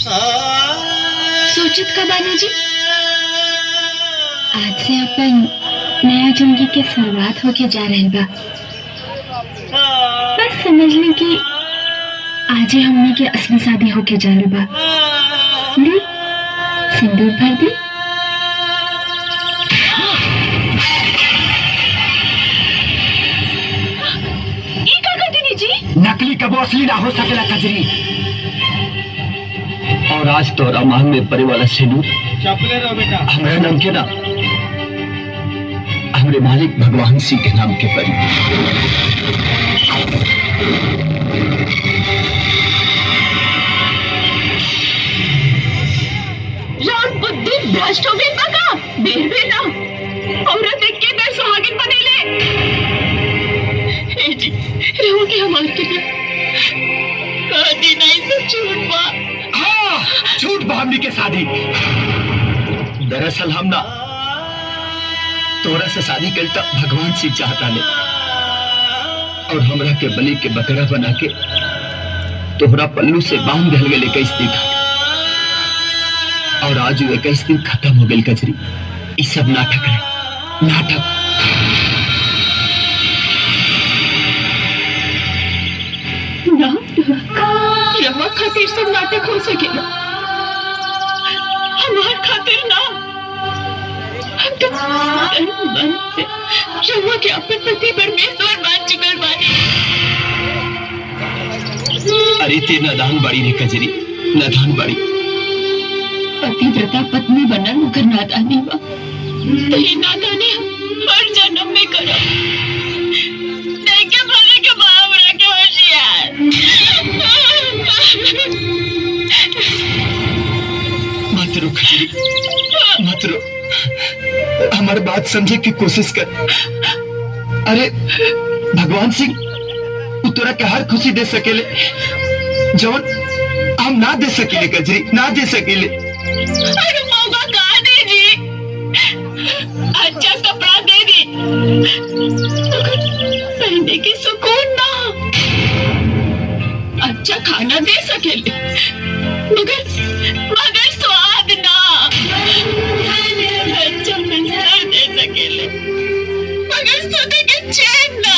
सोचत का बानी जी, आज से अपन नया जिंदगी के शुरुआत होके जा रहे बा। बस समझ ली कि आज हमने के असली शादी होके जा रही बा। ली सिंदूर भर दी। ये का करती जी? नकली कबो असली ना हो सकेला कजरी। और आज तोरा मांग में परे वाला सिंदूर चपले रहो बेटा। हमारे नाम के ना, हमारे मालिक भगवान सिंह के नाम के परी। रात बुद्धि भ्रष्ट हो गई बका। देर भी ना औरत देख के घर सुहागिन बनेले। ए जी रहो कि हमार के लिए कदी नहीं सब झूठ बा। हाँ झूठ बा हमनी के शादी। दरअसल हम ना तोरा से शादी करता भगवान सिंह चाहता ने, और हमरा के बलि के बकरा बना के तोहरा पल्लू से बांध दिल गए 21 दिन खातिर। और आज 21 दिन खत्म हो गई कजरी। ये सब नाटक है, नाटक। रवा खातिर सब नाटक हो सकेला, हमार खातिर ना। हम तो मन से रवा के अपन पति परमेश्वर मान चुकल बानी। अरे ते नादान बाड़ी रे कजरी, नादान बाड़ी। पतिव्रता पत्नी बनल मुकर नादानी बा। तही नादानी हम हर जन्म में करब। नहीं के भले के बाप रखे होशियार। मत रो कजरी, मत रो। हमारी बात समझे की कोशिश कर। अरे भगवान सिंह तोरा के हर खुशी दे सकेले जवन हम ना दे सकेले कजरी, ना दे सकेले। अरे मौका कहाँ दे जी? अच्छा कपड़ा दे दी, पहनने की सुकून ना। अच्छा खाना दे सकेले मगर स्वाद ना। अच्छा मंजर दे सकेले मगर सोते के चैन ना।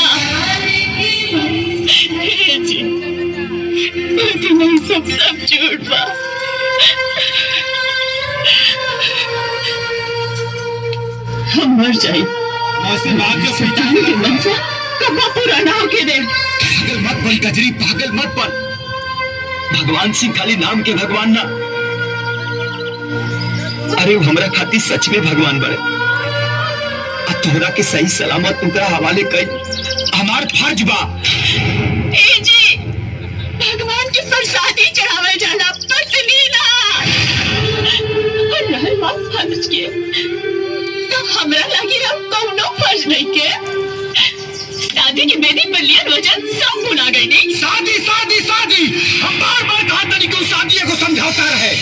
जी नहीं सब झूठ बा। हम मर जाए शैतान के मन से कब्बा पूरा ना होके दे। पागल मत बन कजरी, पागल मत बन। भगवान सिंह खाली नाम के भगवान ना, अरे वो हमरा खातिर सच में भगवान बड़े। अब तोहरा के सही सलामत उनका हवाले कई हमार फर्ज बा। ए जी भगवान के प्रसादी चढ़ावे जाना पत्नी ना। और रहल बात फर्ज के, तो हमरा लगी अब कौनो फर्ज नहीं के। शादी की बेदी पर लिया वजन सब भुला गई नहीं। शादी शादी शादी हम बार बार कहा तनी को शादी को समझाता रहे।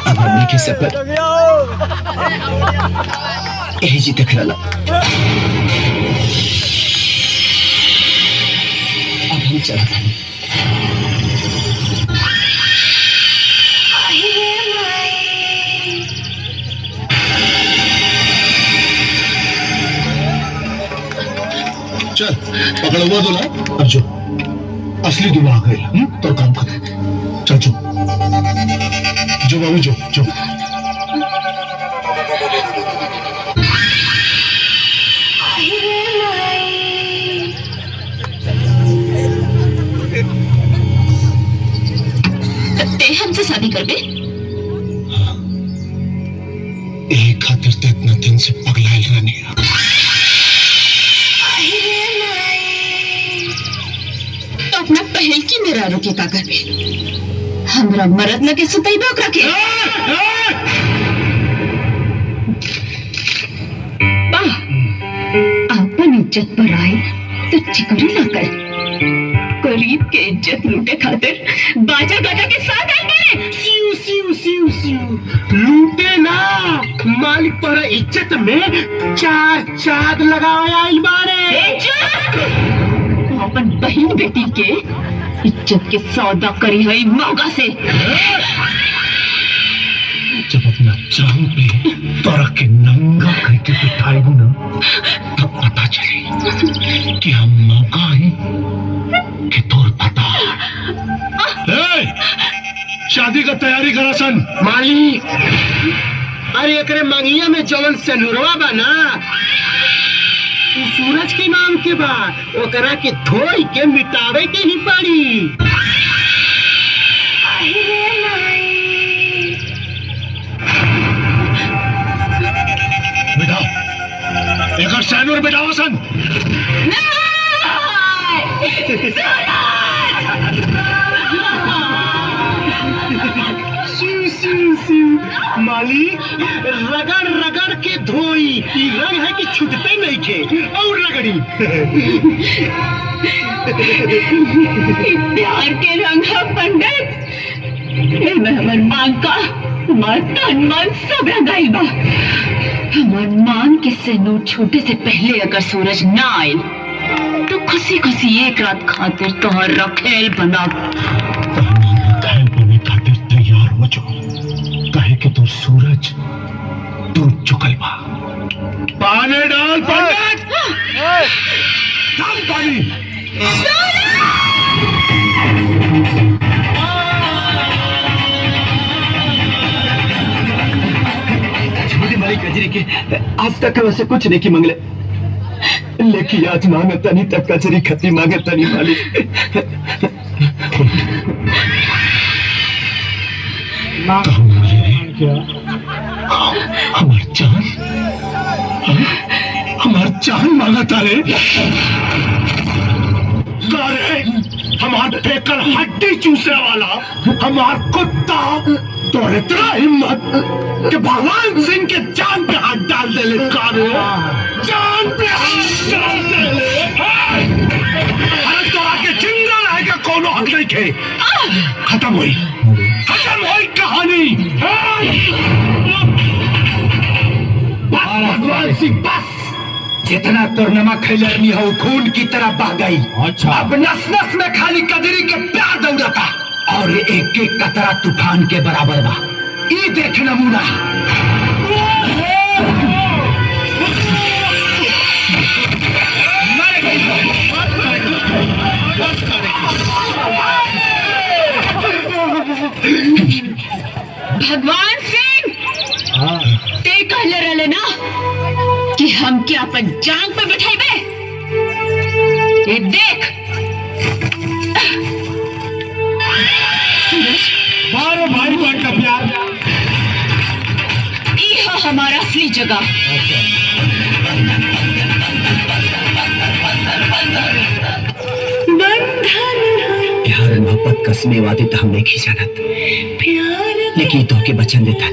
अब हमने के सफर यही जी तक रहा। अब हम चला था। चल पकड़ा हुआ दूल्हा, अब जो असली दूल्हा आ गए तो काम कर। चल जो जो बाबू जो जो। ते हमसे शादी कर दे। एक खातिर तो इतना दिन से पगलायल रहने। तो अपना पहल की मेरा रुके का कर बे। हमरा मरद लगे सुतई बे ओकरा के। वाह अपन इज्जत पर आई तो चिकरी ना कर। गरीब के इज्जत लूटे खातिर बाजा गाजा के साथ आई मेरे। सिउ सिउ सिउ सिउ लूटे ना, मालिक पर इज्जत में चार चाद लगाया आइल बारे। अपन बहन बेटी के इज्जत के सौदा करी है मौका से। जब अपना जान पे तोरा के नंगा करके बिठाई ना, तब पता चले कि हम मौका है कि तोर पता। शादी का तैयारी करा सन मालिक। अरे एकरे मंगिया में जवन सेनुरवा बा ना, तू सूरज के नाम के बा, ओकरा के धोई के मिटावे के ही पड़ी। बिठाओ, एक सैनूर बिठाओ सन। मालिक रगड़ रगड़ के धोई, ई रंग है कि छूटते नहीं खे और रगड़ी। प्यार के रंग है पंडित, मैं हमर मांग का हमार तन मन सब रंगाई बा। हमार मांग के सेनूर छूटे से पहले अगर सूरज ना आए तो खुशी खुशी एक रात खातिर तोहर रखेल बना खातिर तैयार हो जाओ, कहे कि तू सूरज टूट चुकल बा। पानी डाल पंडित, डाल पानी। मालिक कजरी के आज तक वैसे कुछ नहीं की मंगले, लेकिन आज मांगे तनी तक कजरी खती मांगे तनी मालिक। हमार जान, हमार जान मांगा तारे। हमार फेकल हड्डी चूसने वाला हमार कुत्ता तो इतना हिम्मत कि भगवान सिंह के जान पे हाथ डाल दे ले। जान पे हाथ डाल दे ले। अरे तो आके जिंदा रह के कोनो हक नहीं खे। खत्म हुई कहानी। बस भगवान सिंह बस, जितना तोर नमक खैलनी हो खून की तरह बह गई। अच्छा, अब नस नस में खाली कजरी के प्यार दौड़ता और एक एक कतरा तूफान के बराबर बा। ये देख नमूना। भगवान सिंह, ते कहले रहले ना कि हम क्या अपन जांग पे बैठेबे। ये देख मारो भाई बहन का प्यार, ये है हमारा असली जगह। प्यार मोहब्बत कसमे वादे तो हमने खिंचानत, लेकिन तो के बचन देता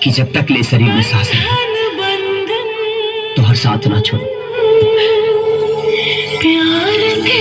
कि जब तक ले शरीर में सांस है तो हर साथ ना छोड़ो। प्यार के